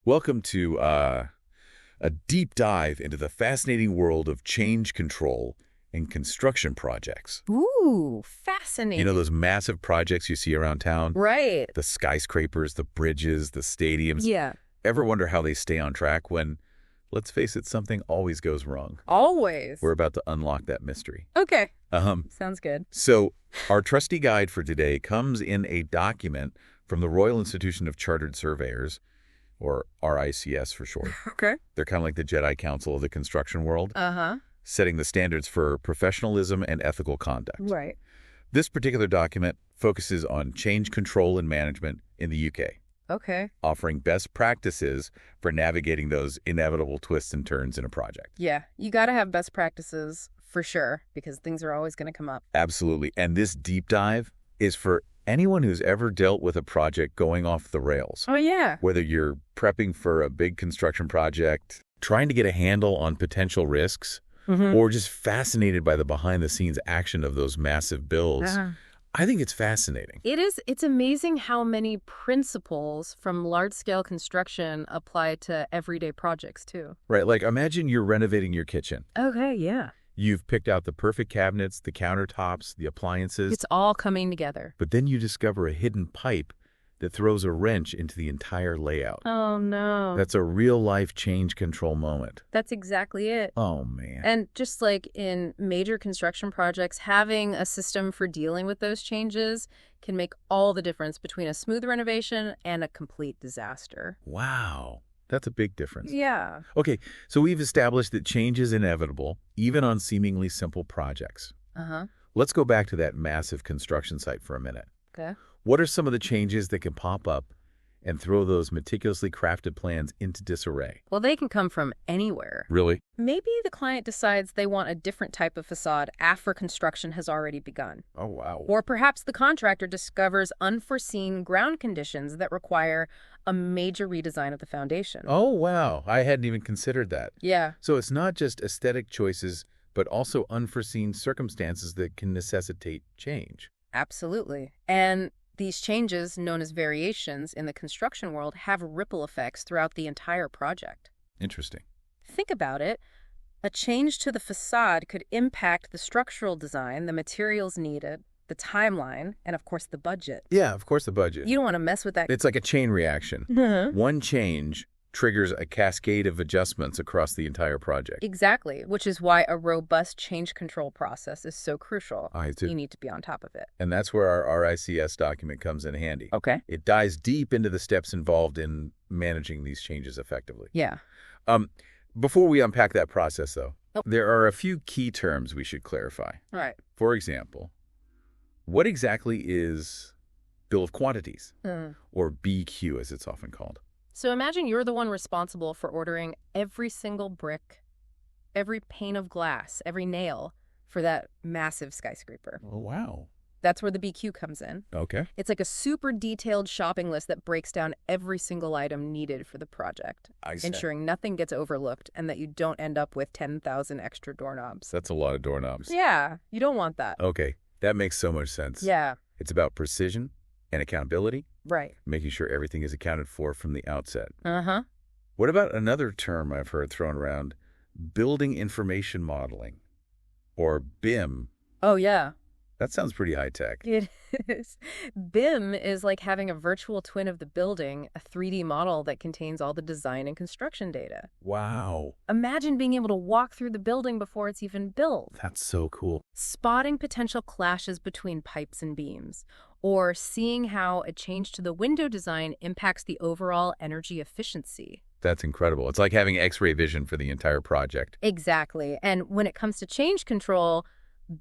Welcome to a deep dive into the fascinating world of change control and construction projects. Ooh, You fascinating. know those massive projects you see around town? Right. The skyscrapers, the bridges, the stadiums. Yeah, Ever wonder how they stay on track when, let's face it, something always goes wrong? always. We're about to unlock that mystery. Okay, Um, sounds good. so our trusty guide for today comes in a document from the Royal Institution of Chartered Surveyors, or RICS for short. Okay. They're kind of like the Jedi Council of the construction world, Uh-huh. setting the standards for professionalism and ethical conduct. Right. This particular document focuses on change control and management in the UK, Okay. offering best practices for navigating those inevitable twists and turns in a project. Yeah, you got to have best practices for sure because things are always going to come up. Absolutely. And this deep dive is for anyone who's ever dealt with a project going off the rails. Oh, yeah. Whether you're prepping for a big construction project, trying to get a handle on potential risks, or just fascinated by the behind-the-scenes action of those massive builds, I think it's fascinating. It is. It's amazing how many principles from large-scale construction apply to everyday projects, too. Right, like imagine you're renovating your kitchen. Okay, yeah. You've picked out the perfect cabinets, the countertops, the appliances, It's all coming together. but then you discover a hidden pipe that throws a wrench into the entire layout. Oh, no. That's a real-life change control moment. That's exactly it. Oh, man. And just like in major construction projects, having a system for dealing with those changes can make all the difference between a smooth renovation and a complete disaster. Wow. That's a big difference. Yeah. Okay, so we've established that change is inevitable, even on seemingly simple projects. Uh-huh. Let's go back to that massive construction site for a minute. Okay. What are some of the changes that can pop up and throw those meticulously crafted plans into disarray? Well, they can come from anywhere. Really? Maybe the client decides they want a different type of facade after construction has already begun. Oh, wow. Or perhaps the contractor discovers unforeseen ground conditions that require a major redesign of the foundation. Oh, wow. I hadn't even considered that. Yeah. So it's not just aesthetic choices, but also unforeseen circumstances that can necessitate change. Absolutely. And these changes, known as variations in the construction world, have ripple effects throughout the entire project. Interesting. Think about it. A change to the facade could impact the structural design, the materials needed, the timeline, and of course the budget. Yeah, of course the budget. You don't want to mess with that. It's like a chain reaction. One change triggers a cascade of adjustments across the entire project. Exactly, which is why a robust change control process is so crucial. I see. You need to be on top of it. And that's where our RICS document comes in handy. Okay. It dives deep into the steps involved in managing these changes effectively. Yeah. Before we unpack that process, though, Oh. there are a few key terms we should clarify. All right. For example, what exactly is bill of quantities, or BQ as it's often called? So imagine you're the one responsible for ordering every single brick, every pane of glass, every nail for that massive skyscraper. Oh, wow. That's where the BQ comes in. Okay. It's like a super detailed shopping list that breaks down every single item needed for the project, I see. ensuring nothing gets overlooked and that you don't end up with 10,000 extra doorknobs. That's a lot of doorknobs. Yeah, you don't want that. Okay, that makes so much sense. Yeah, It's about precision and accountability, right. making sure everything is accounted for from the outset. Uh-huh. What about another term I've heard thrown around, building information modeling, or BIM? Oh, yeah. That sounds pretty high-tech. It is. BIM is like having a virtual twin of the building, a 3D model that contains all the design and construction data. Wow, Imagine being able to walk through the building before it's even built, that's so cool. spotting potential clashes between pipes and beams, or seeing how a change to the window design impacts the overall energy efficiency. That's incredible. It's like having X-ray vision for the entire project. Exactly. And when it comes to change control,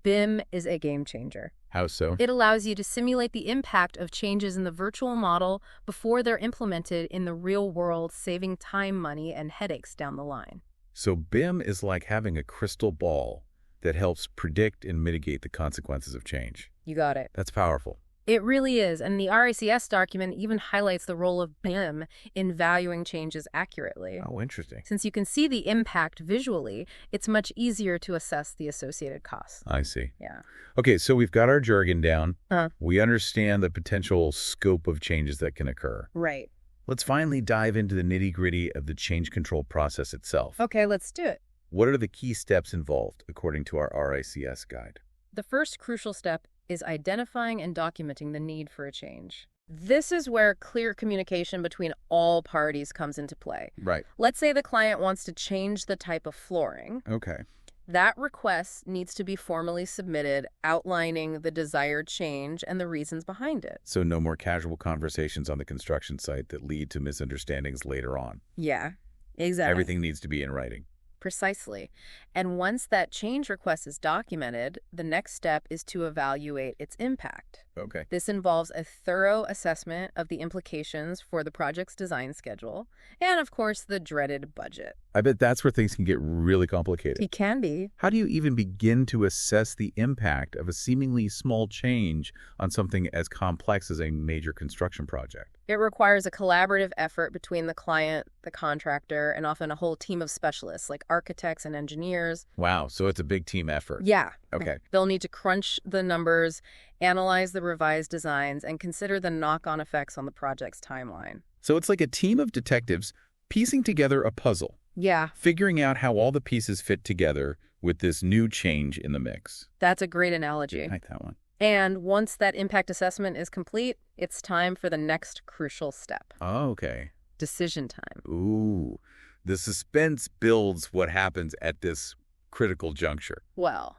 BIM is a game changer. How so? It allows you to simulate the impact of changes in the virtual model before they're implemented in the real world, saving time, money, and headaches down the line. So BIM is like having a crystal ball that helps predict and mitigate the consequences of change. You got it. That's powerful. It really is, and the RICS document even highlights the role of BIM in valuing changes accurately. Oh, interesting. Since you can see the impact visually, it's much easier to assess the associated costs. I see. Yeah. Okay, so we've got our jargon down. Uh. We understand the potential scope of changes that can occur. Right. Let's finally dive into the nitty-gritty of the change control process itself. Okay, let's do it. What are the key steps involved, according to our RICS guide? The first crucial step is identifying and documenting the need for a change. This is where clear communication between all parties comes into play. Right. Let's say the client wants to change the type of flooring. Okay. That request needs to be formally submitted, outlining the desired change and the reasons behind it. So no more casual conversations on the construction site that lead to misunderstandings later on. Yeah, exactly. Everything needs to be in writing. Precisely. And once that change request is documented, the next step is to evaluate its impact. Okay. This involves a thorough assessment of the implications for the project's design schedule and, of course, the dreaded budget. I bet that's where things can get really complicated. It can be. How do you even begin to assess the impact of a seemingly small change on something as complex as a major construction project? It requires a collaborative effort between the client, the contractor, and often a whole team of specialists like architects and engineers. Wow, so it's a big team effort. Yeah. Okay. They'll need to crunch the numbers, analyze the revised designs, and consider the knock-on effects on the project's timeline. So it's like a team of detectives piecing together a puzzle. Yeah. Figuring out how all the pieces fit together with this new change in the mix. That's a great analogy. I like that one. And once that impact assessment is complete, it's time for the next crucial step. Oh, okay. Decision time. Ooh, the suspense builds what happens at this critical juncture. Well,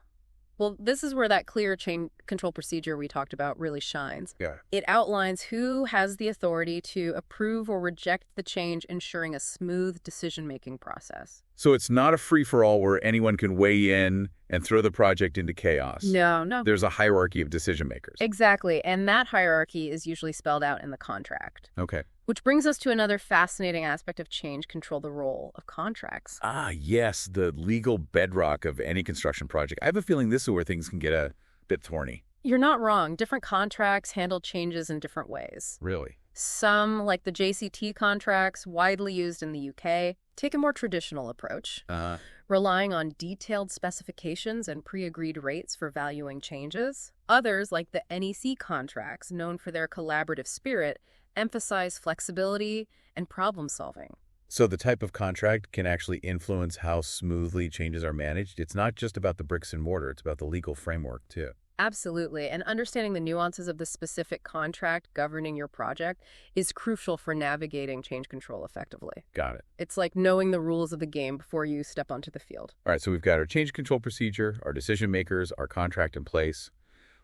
this is where that clear change control procedure we talked about really shines. Yeah. It outlines who has the authority to approve or reject the change, ensuring a smooth decision-making process. So it's not a free-for-all where anyone can weigh in and throw the project into chaos. No. There's a hierarchy of decision makers. Exactly, and that hierarchy is usually spelled out in the contract. Okay. Which brings us to another fascinating aspect of change control, the role of contracts. Ah, yes, the legal bedrock of any construction project. I have a feeling this is where things can get a bit thorny. You're not wrong. Different contracts handle changes in different ways. Really? Some, like the JCT contracts, widely used in the UK, take a more traditional approach, relying on detailed specifications and pre-agreed rates for valuing changes. Others, like the NEC contracts, known for their collaborative spirit, emphasize flexibility and problem solving. So the type of contract can actually influence how smoothly changes are managed? It's not just about the bricks and mortar, it's about the legal framework too. Absolutely, and understanding the nuances of the specific contract governing your project is crucial for navigating change control effectively. Got it. It's like knowing the rules of the game before you step onto the field. All right, so we've got our change control procedure, our decision makers, our contract in place.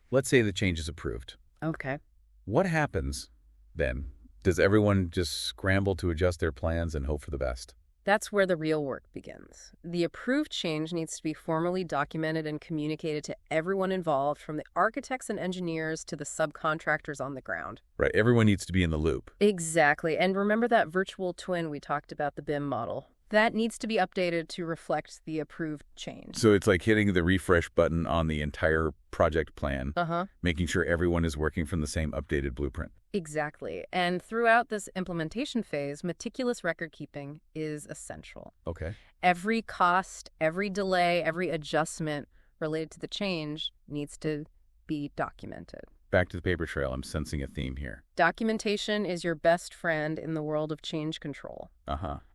Let's say the change is approved. Okay. What happens then? Does everyone just scramble to adjust their plans and hope for the best? That's where the real work begins. The approved change needs to be formally documented and communicated to everyone involved, from the architects and engineers to the subcontractors on the ground. Right, everyone needs to be in the loop. Exactly. And remember that virtual twin we talked about, the BIM model? That needs to be updated to reflect the approved change. So it's like hitting the refresh button on the entire project plan, making sure everyone is working from the same updated blueprint. Exactly. And throughout this implementation phase, meticulous record keeping is essential. Okay. Every cost, every delay, every adjustment related to the change needs to be documented. Back to the paper trail. I'm sensing a theme here. Documentation is your best friend in the world of change control.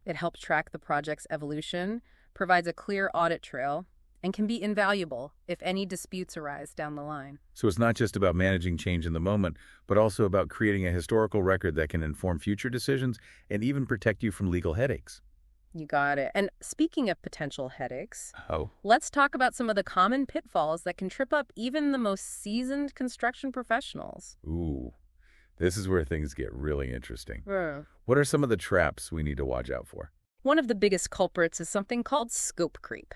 It helps track the project's evolution, provides a clear audit trail, and can be invaluable if any disputes arise down the line. So it's not just about managing change in the moment, but also about creating a historical record that can inform future decisions and even protect you from legal headaches. You got it. And speaking of potential headaches, Oh. let's talk about some of the common pitfalls that can trip up even the most seasoned construction professionals. Ooh, this is where things get really interesting. Hmm. What are some of the traps we need to watch out for? One of the biggest culprits is something called scope creep.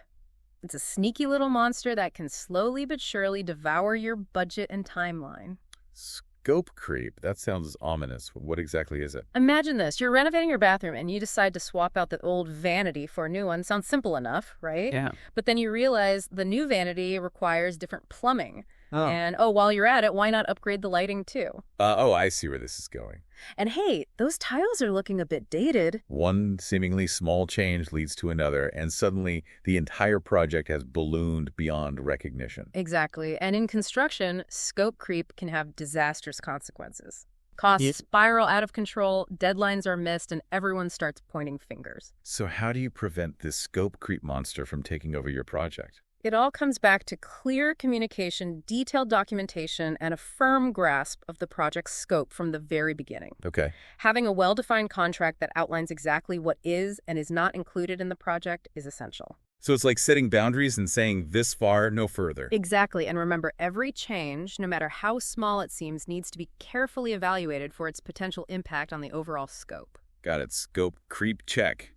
It's a sneaky little monster that can slowly but surely devour your budget and timeline. Scope creep. That sounds ominous. What exactly is it? Imagine this. You're renovating your bathroom and you decide to swap out the old vanity for a new one. Sounds simple enough, right? Yeah. But then you realize the new vanity requires different plumbing. Oh. And, while you're at it, why not upgrade the lighting too? I see where this is going. And hey, those tiles are looking a bit dated. One seemingly small change leads to another, and suddenly the entire project has ballooned beyond recognition. Exactly. And in construction, scope creep can have disastrous consequences. Costs spiral out of control, deadlines are missed, and everyone starts pointing fingers. So how do you prevent this scope creep monster from taking over your project? It all comes back to clear communication, detailed documentation, and a firm grasp of the project's scope from the very beginning. Okay. Having a well-defined contract that outlines exactly what is and is not included in the project is essential. So it's like setting boundaries and saying this far, no further. Exactly. And remember, every change, no matter how small it seems, needs to be carefully evaluated for its potential impact on the overall scope. Got it. Scope creep check.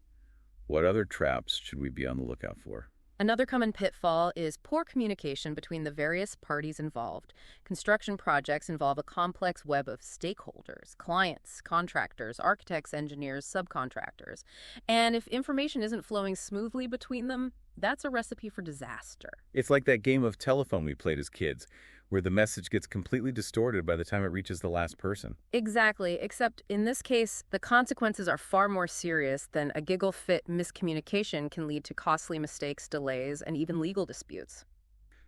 What other traps should we be on the lookout for? Another common pitfall is poor communication between the various parties involved. Construction projects involve a complex web of stakeholders, clients, contractors, architects, engineers, subcontractors. And if information isn't flowing smoothly between them, that's a recipe for disaster. It's like that game of telephone we played as kids, where the message gets completely distorted by the time it reaches the last person. Exactly, except in this case, the consequences are far more serious than a giggle-fit miscommunication can lead to costly mistakes, delays, and even legal disputes.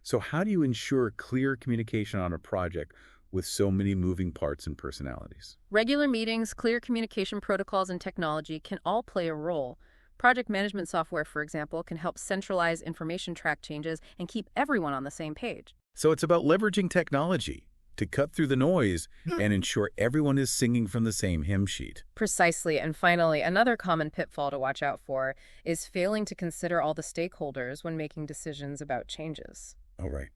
So how do you ensure clear communication on a project with so many moving parts and personalities? Regular meetings, clear communication protocols, and technology can all play a role. Project management software, for example, can help centralize information track changes and keep everyone on the same page. So it's about leveraging technology to cut through the noise and ensure everyone is singing from the same hymn sheet. Precisely. And finally, another common pitfall to watch out for is failing to consider all the stakeholders when making decisions about changes. All right.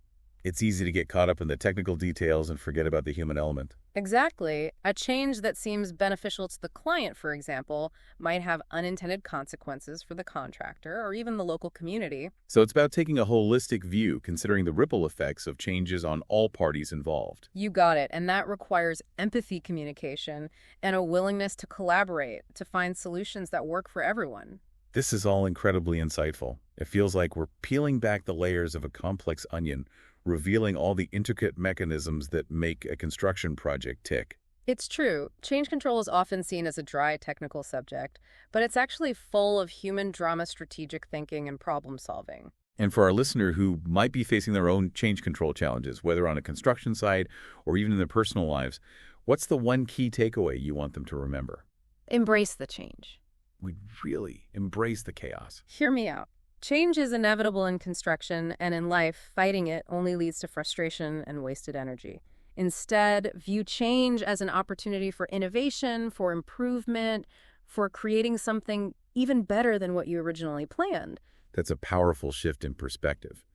It's easy to get caught up in the technical details and forget about the human element. Exactly. A change that seems beneficial to the client, for example, might have unintended consequences for the contractor or even the local community. So it's about taking a holistic view, considering the ripple effects of changes on all parties involved. You got it. And that requires empathy communication and a willingness to collaborate to find solutions that work for everyone. This is all incredibly insightful. It feels like we're peeling back the layers of a complex onion, revealing all the intricate mechanisms that make a construction project tick. It's true. Change control is often seen as a dry technical subject, but it's actually full of human drama, strategic thinking, and problem solving. And for our listener who might be facing their own change control challenges, whether on a construction site or even in their personal lives, what's the one key takeaway you want them to remember? Embrace the change. We really embrace the chaos. Hear me out. Change is inevitable in construction, and in life, fighting it only leads to frustration and wasted energy. Instead, view change as an opportunity for innovation, for improvement, for creating something even better than what you originally planned. That's a powerful shift in perspective.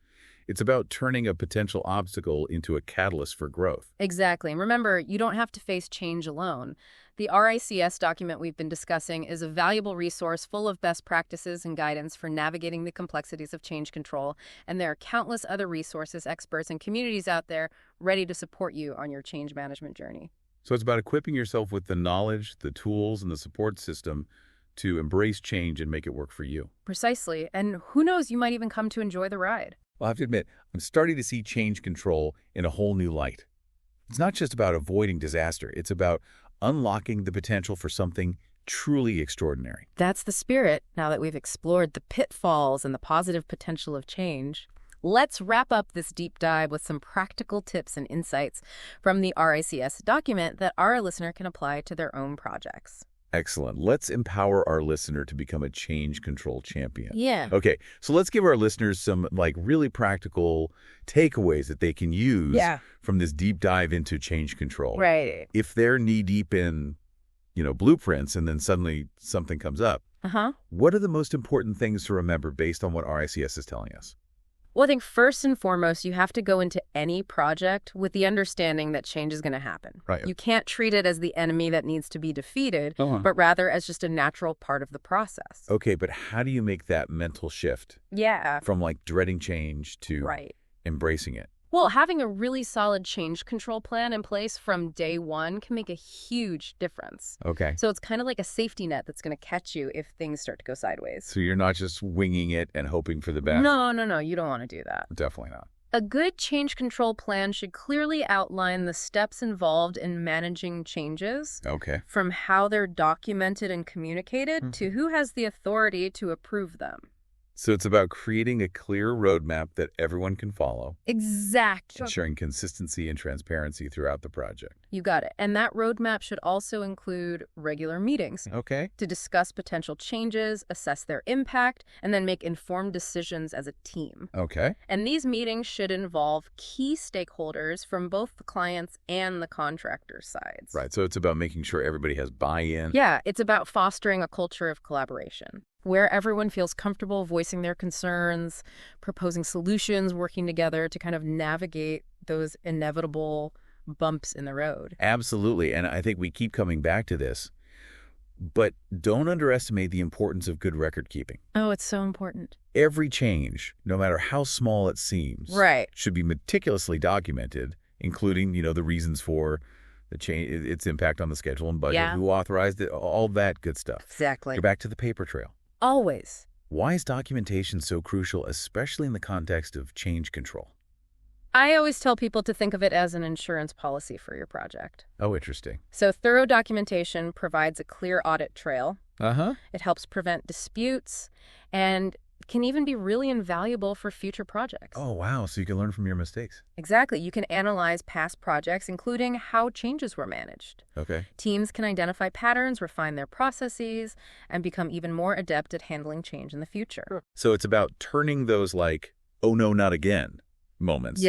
It's about turning a potential obstacle into a catalyst for growth. Exactly. And remember, you don't have to face change alone. The RICS document we've been discussing is a valuable resource full of best practices and guidance for navigating the complexities of change control. And there are countless other resources, experts, and communities out there ready to support you on your change management journey. So it's about equipping yourself with the knowledge, the tools, and the support system to embrace change and make it work for you. Precisely. And who knows, you might even come to enjoy the ride. Well, I have to admit, I'm starting to see change control in a whole new light. It's not just about avoiding disaster. It's about unlocking the potential for something truly extraordinary. That's the spirit. Now that we've explored the pitfalls and the positive potential of change, let's wrap up this deep dive with some practical tips and insights from the RICS document that our listener can apply to their own projects. Excellent. Let's empower our listener to become a change control champion. Yeah. Okay, so let's give our listeners some really practical takeaways that they can use from this deep dive into change control. Right. If they're knee-deep in, blueprints and then suddenly something comes up, what are the most important things to remember based on what RICS is telling us? Well, I think first and foremost, you have to go into any project with the understanding that change is going to happen. Right. You can't treat it as the enemy that needs to be defeated, but rather as just a natural part of the process. Okay, but how do you make that mental shift? Yeah. From dreading change to embracing it? Well, having a really solid change control plan in place from day one can make a huge difference. Okay. So it's kind of like a safety net that's going to catch you if things start to go sideways. So you're not just winging it and hoping for the best? No. You don't want to do that. Definitely not. A good change control plan should clearly outline the steps involved in managing changes. Okay. From how they're documented and communicated to who has the authority to approve them. So it's about creating a clear roadmap that everyone can follow, Exactly. ensuring consistency and transparency throughout the project. You got it. And that roadmap should also include regular meetings Okay. to discuss potential changes, assess their impact, and then make informed decisions as a team. Okay. And these meetings should involve key stakeholders from both the clients and the contractor sides. Right. So it's about making sure everybody has buy-in. Yeah, it's about fostering a culture of collaboration where everyone feels comfortable voicing their concerns, proposing solutions, working together to kind of navigate those inevitable bumps in the road. Absolutely. And I think we keep coming back to this. But don't underestimate the importance of good record keeping. Oh, it's so important. Every change, no matter how small it seems, Right. should be meticulously documented, including, the reasons for the change, its impact on the schedule and budget, Yeah. who authorized it, all that good stuff. Exactly. Go back to the paper trail. Always. Why is documentation so crucial, especially in the context of change control? I always tell people to think of it as an insurance policy for your project. Oh, interesting. So thorough documentation provides a clear audit trail. Uh-huh. It helps prevent disputes and can even be really invaluable for future projects. Oh, wow. So you can learn from your mistakes. Exactly. You can analyze past projects, including how changes were managed. Okay. Teams can identify patterns, refine their processes, and become even more adept at handling change in the future. So it's about turning those oh no, not again moments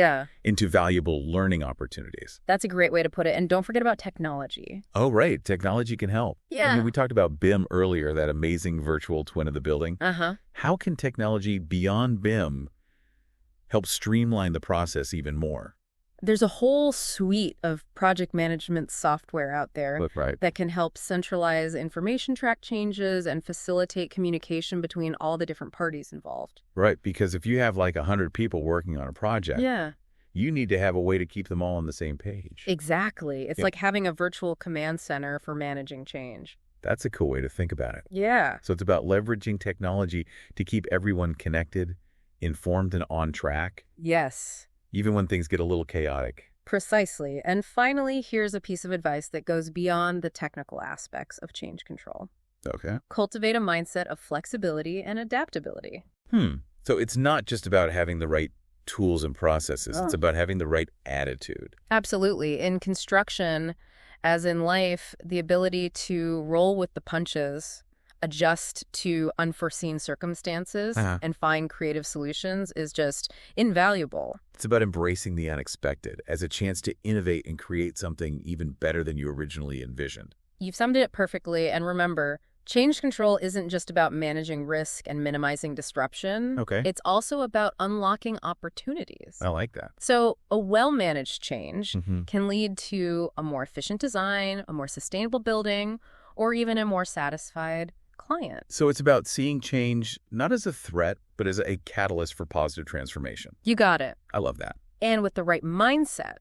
into valuable learning opportunities. That's a great way to put it. And don't forget about technology. Oh, right. Technology can help. Yeah. I mean, we talked about BIM earlier, that amazing virtual twin of the building. Uh-huh. How can technology beyond BIM help streamline the process even more? There's a whole suite of project management software out there that can help centralize information, track changes, and facilitate communication between all the different parties involved. Right, because if you have 100 people working on a project, Yeah. you need to have a way to keep them all on the same page. Exactly. It's like having a virtual command center for managing change. That's a cool way to think about it. Yeah. So it's about leveraging technology to keep everyone connected, informed, and on track, Yes. even when things get a little chaotic. Precisely. And finally, here's a piece of advice that goes beyond the technical aspects of change control. Okay. Cultivate a mindset of flexibility and adaptability. So it's not just about having the right tools and processes. It's Oh. about having the right attitude. Absolutely. In construction, as in life, the ability to roll with the punches, adjust to unforeseen circumstances, and find creative solutions is just invaluable. It's about embracing the unexpected as a chance to innovate and create something even better than you originally envisioned. You've summed it perfectly. And remember, change control isn't just about managing risk and minimizing disruption. Okay. It's also about unlocking opportunities. I like that. So a well-managed change can lead to a more efficient design, a more sustainable building, or even a more satisfied client. So it's about seeing change not as a threat, but as a catalyst for positive transformation. You got it. I love that. And with the right mindset,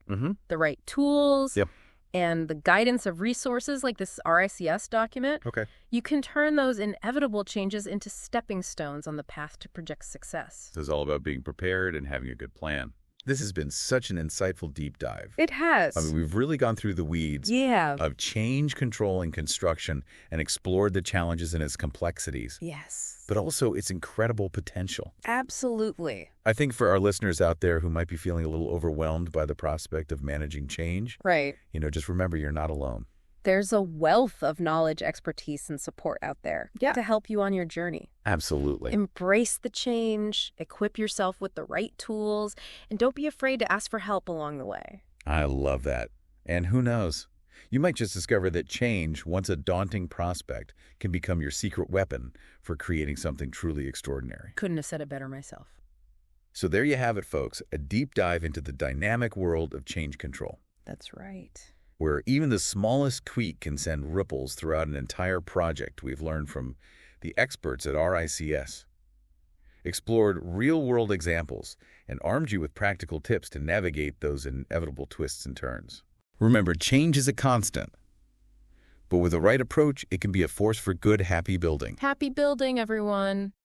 the right tools, Yep. and the guidance of resources like this RICS document, Okay. you can turn those inevitable changes into stepping stones on the path to project success. This is all about being prepared and having a good plan. This has been such an insightful deep dive. It has. I mean, we've really gone through the weeds of change control in construction and explored the challenges and its complexities, Yes. but also its incredible potential. Absolutely. I think for our listeners out there who might be feeling a little overwhelmed by the prospect of managing change, Right. just remember you're not alone. There's a wealth of knowledge, expertise, and support out there to help you on your journey. Absolutely. Embrace the change, equip yourself with the right tools, and don't be afraid to ask for help along the way. I love that. And who knows? You might just discover that change, once a daunting prospect, can become your secret weapon for creating something truly extraordinary. Couldn't have said it better myself. So there you have it, folks, a deep dive into the dynamic world of change control, That's right. where even the smallest tweak can send ripples throughout an entire project. We've learned from the experts at RICS, explored real-world examples, and armed you with practical tips to navigate those inevitable twists and turns. Remember, change is a constant, but with the right approach, it can be a force for good, happy building. Happy building, everyone.